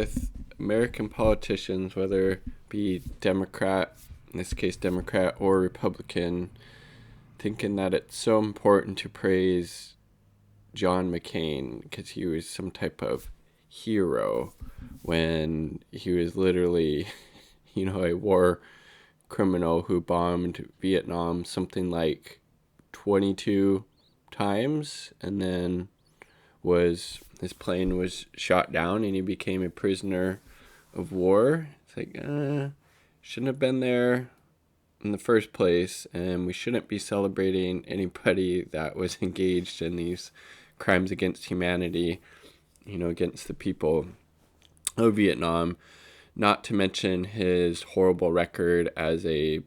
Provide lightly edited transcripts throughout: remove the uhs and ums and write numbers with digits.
with American politicians, whether it be Democrat, in this case Democrat, or Republican, thinking that it's so important to praise John McCain because he was some type of hero when he was literally, a war criminal who bombed Vietnam something like 22 times, and then his plane was shot down and he became a prisoner of war. It's like, shouldn't have been there in the first place, and we shouldn't be celebrating anybody that was engaged in these crimes against humanity, against the people of Vietnam, not to mention his horrible record as a,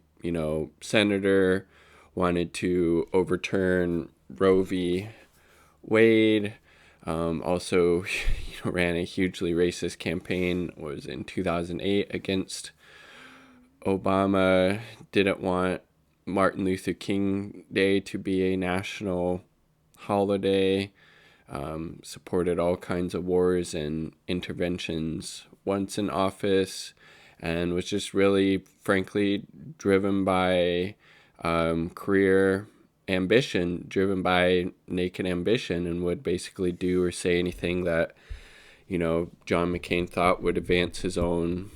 senator, wanted to overturn Roe v. Wade, also, ran a hugely racist campaign, was in 2008 against Obama, didn't want Martin Luther King Day to be a national holiday, supported all kinds of wars and interventions once in office, and was just really, frankly, driven by career ambition, driven by naked ambition, and would basically do or say anything that John McCain thought would advance his own,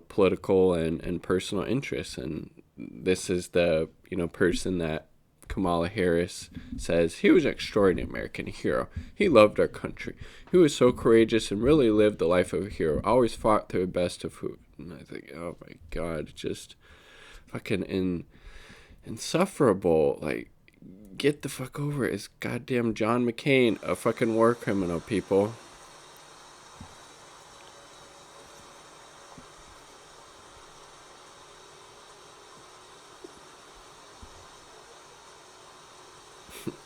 political and personal interests. And this is the, person that Kamala Harris says he was an extraordinary American hero. He loved our country. He was so courageous and really lived the life of a hero. Always fought to the best of who. And I think, oh my God, just fucking insufferable. Like, get the fuck over it. It's goddamn John McCain, a fucking war criminal, people.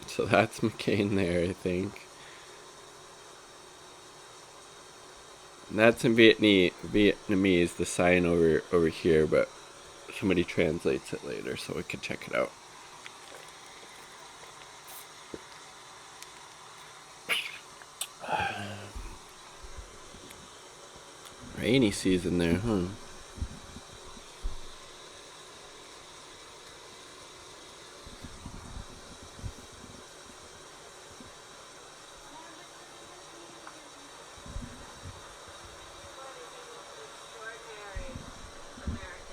So that's McCain there, I think. And that's in Vietnamese, the sign over here, but somebody translates it later so we can check it out. Rainy season there, huh?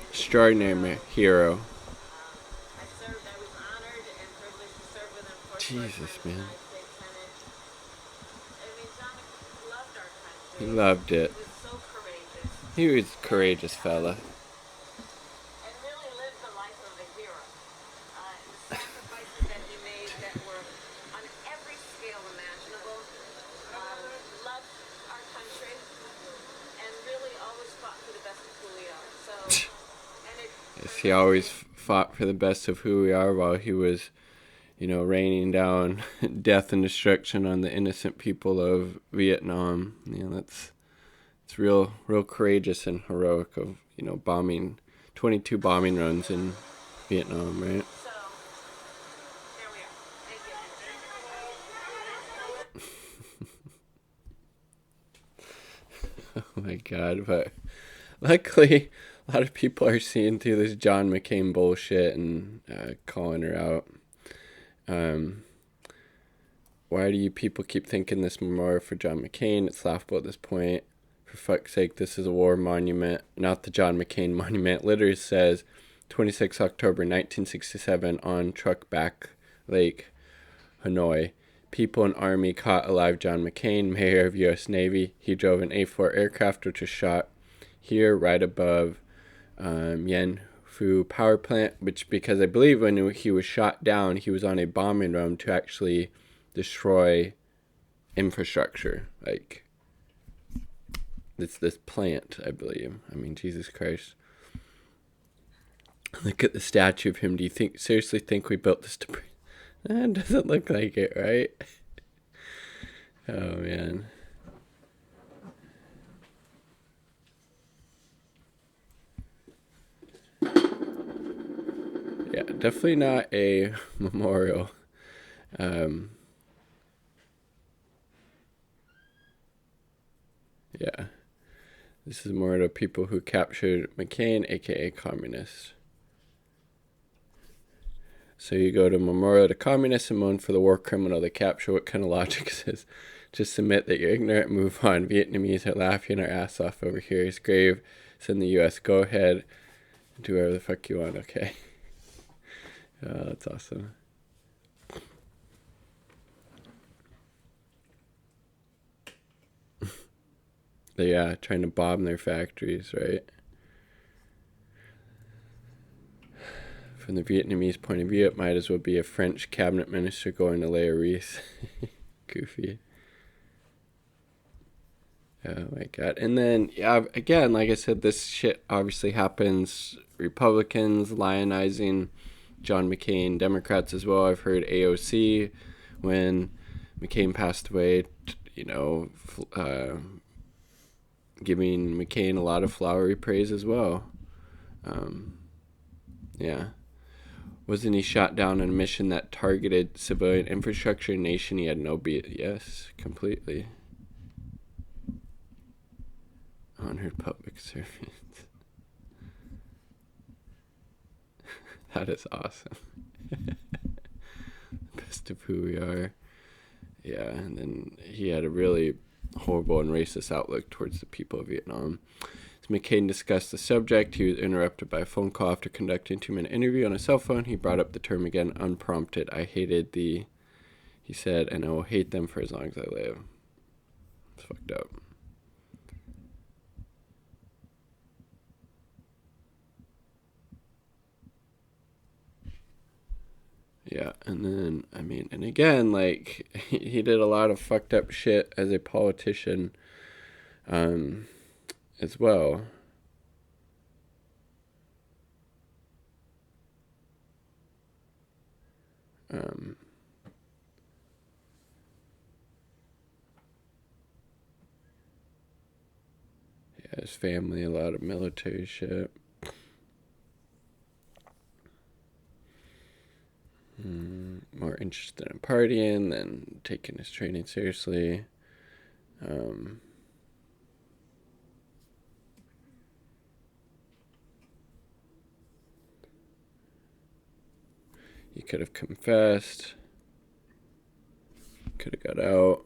Extraordinary hero. Jesus, man. He loved it. He was a courageous fella. Yes, he always fought for the best of who we are while he was, raining down death and destruction on the innocent people of Vietnam. It's real courageous and heroic of, bombing 22 bombing runs in Vietnam, right? Oh my God, but luckily a lot of people are seeing through this John McCain bullshit and calling her out. Why do you people keep thinking this memorial for John McCain? It's laughable at this point. For fuck's sake, this is a war monument, not the John McCain monument. Literally says 26 October 1967 on Truckback Lake, Hanoi. People in Army caught alive John McCain, Mayor of U.S. Navy. He drove an A-4 aircraft which was shot here right above Yen Phu power plant, which, because I believe when he was shot down, he was on a bombing run to actually destroy infrastructure. Like, it's this plant, I believe. I mean, Jesus Christ. Look at the statue of him. Do you seriously think we built this to... It doesn't look like it, right? Oh, man. Yeah, definitely not a memorial. Yeah. This is more to people who captured McCain, aka communists. So you go to memorial to communists and mourn for the war criminal they capture. What kind of logic says just admit that you're ignorant and move on? Vietnamese are laughing our ass off over here. His grave is in the U.S. Go ahead, do whatever the fuck you want. Okay. Oh, that's awesome. Yeah, trying to bomb their factories, right? From the Vietnamese point of view, it might as well be a French cabinet minister going to lay a wreath. Goofy. Oh my god. And then, yeah, again, like I said, this shit obviously happens. Republicans lionizing John McCain, Democrats as well. I've heard AOC, when McCain passed away, giving McCain a lot of flowery praise as well. Yeah. Wasn't he shot down on a mission that targeted civilian infrastructure in a nation he had no beat? Yes, completely. Honored public servants. That is awesome. Best of who we are. Yeah, and then he had a really horrible and racist outlook towards the people of Vietnam. As McCain discussed the subject, he was interrupted by a phone call after conducting a 2-minute interview on a cell phone. He brought up the term again, unprompted. He said, and I will hate them for as long as I live. It's fucked up. Yeah, and then, and again, like, he did a lot of fucked up shit as a politician, as well. Yeah, his family, a lot of military shit. More interested in partying than taking his training seriously. He could have confessed. Could have got out.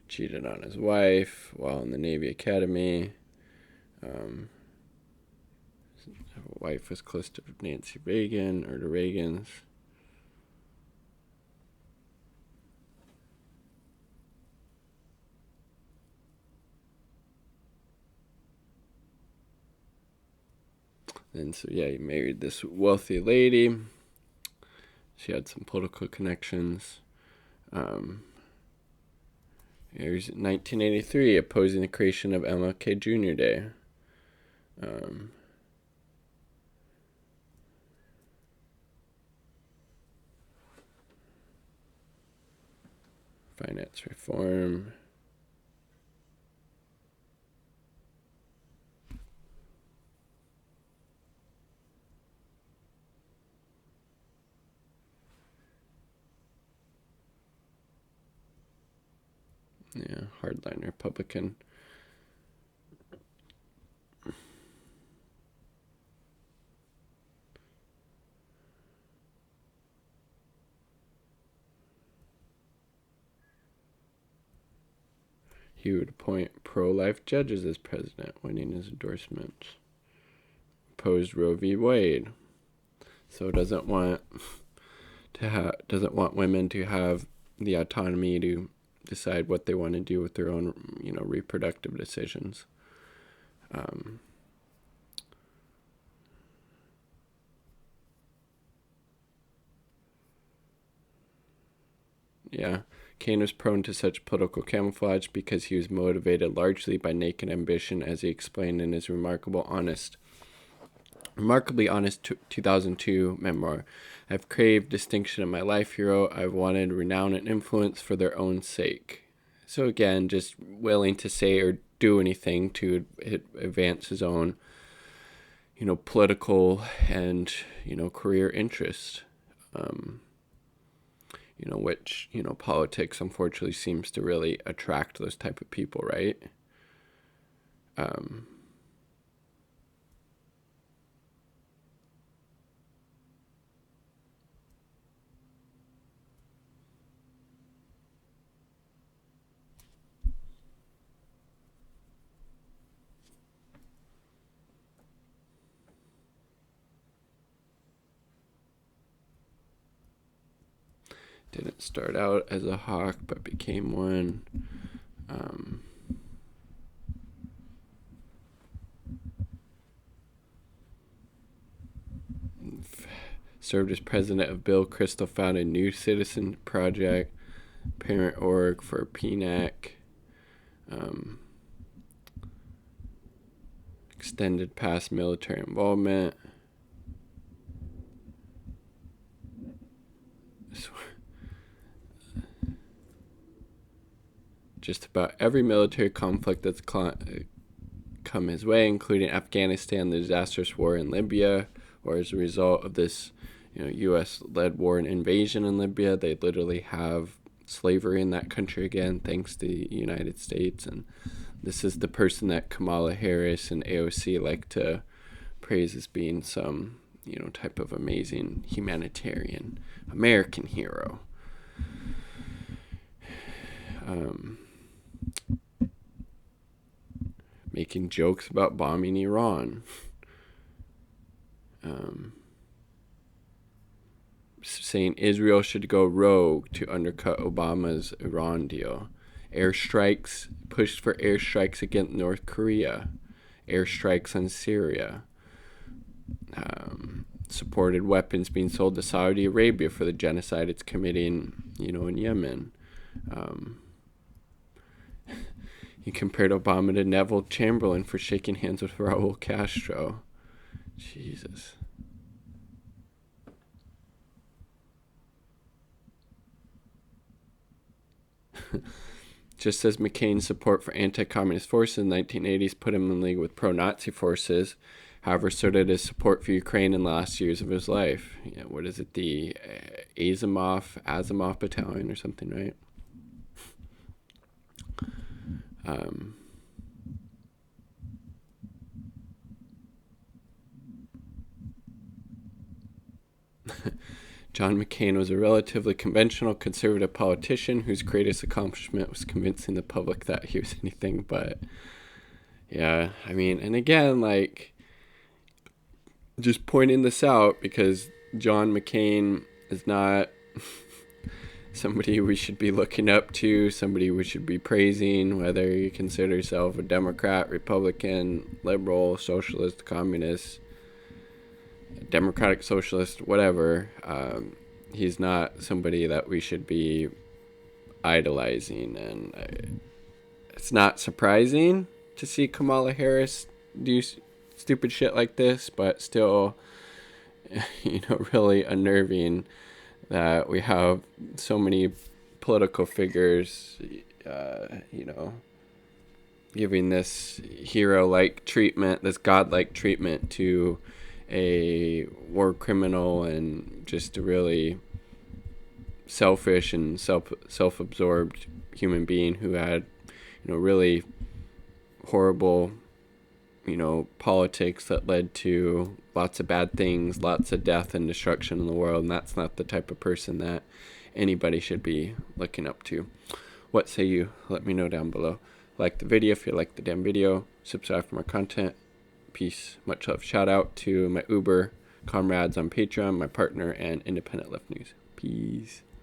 Cheated on his wife while in the Navy Academy. His wife was close to Nancy Reagan, or the Reagans. And so, yeah, he married this wealthy lady. She had some political connections. He was in 1983 opposing the creation of MLK Jr. Day. Finance reform. Yeah, hardline Republican. He would appoint pro-life judges as president, winning his endorsements. Opposed Roe v. Wade, so doesn't want women to have the autonomy to decide what they want to do with their own, reproductive decisions. Yeah, Kane was prone to such political camouflage because he was motivated largely by naked ambition, as he explained in his remarkably honest 2002 memoir. I've craved distinction in my life, hero. I've wanted renown and influence for their own sake. So again, just willing to say or do anything to advance his own, political and, career interest. which, politics unfortunately seems to really attract those type of people, right? Um, didn't start out as a hawk, but became one. Um, Served as president of Bill Kristol founded New Citizen Project, parent org for PNAC, extended past military involvement. Just about every military conflict that's come his way, including Afghanistan, the disastrous war in Libya, or as a result of this, U.S.-led war and invasion in Libya. They literally have slavery in that country again, thanks to the United States. And this is the person that Kamala Harris and AOC like to praise as being some, type of amazing humanitarian American hero. Making jokes about bombing Iran. Saying Israel should go rogue to undercut Obama's Iran deal. Airstrikes, pushed for airstrikes against North Korea. Airstrikes on Syria. Supported weapons being sold to Saudi Arabia for the genocide it's committing, in Yemen. He compared Obama to Neville Chamberlain for shaking hands with Raul Castro. Jesus. Just as McCain's support for anti-communist forces in the 1980s put him in league with pro-Nazi forces, however, so did his support for Ukraine in the last years of his life. What is it, the Azimov Battalion or something, right? John McCain was a relatively conventional conservative politician whose greatest accomplishment was convincing the public that he was anything but. Yeah, and again, just pointing this out because John McCain is not somebody we should be looking up to, somebody we should be praising, whether you consider yourself a Democrat, Republican, liberal, socialist, communist, democratic socialist, whatever. He's not somebody that we should be idolizing, and it's not surprising to see Kamala Harris do stupid shit like this, but still, really unnerving that we have so many political figures, giving this hero-like treatment, this god-like treatment to a war criminal and just a really selfish and self-absorbed human being who had, really horrible, politics that led to lots of bad things, lots of death and destruction in the world, and that's not the type of person that anybody should be looking up to. What say you? Let me know down below. Like the video if you like the damn video. Subscribe for more content. Peace. Much love. Shout out to my Uber comrades on Patreon, my partner, and Independent Left News. Peace.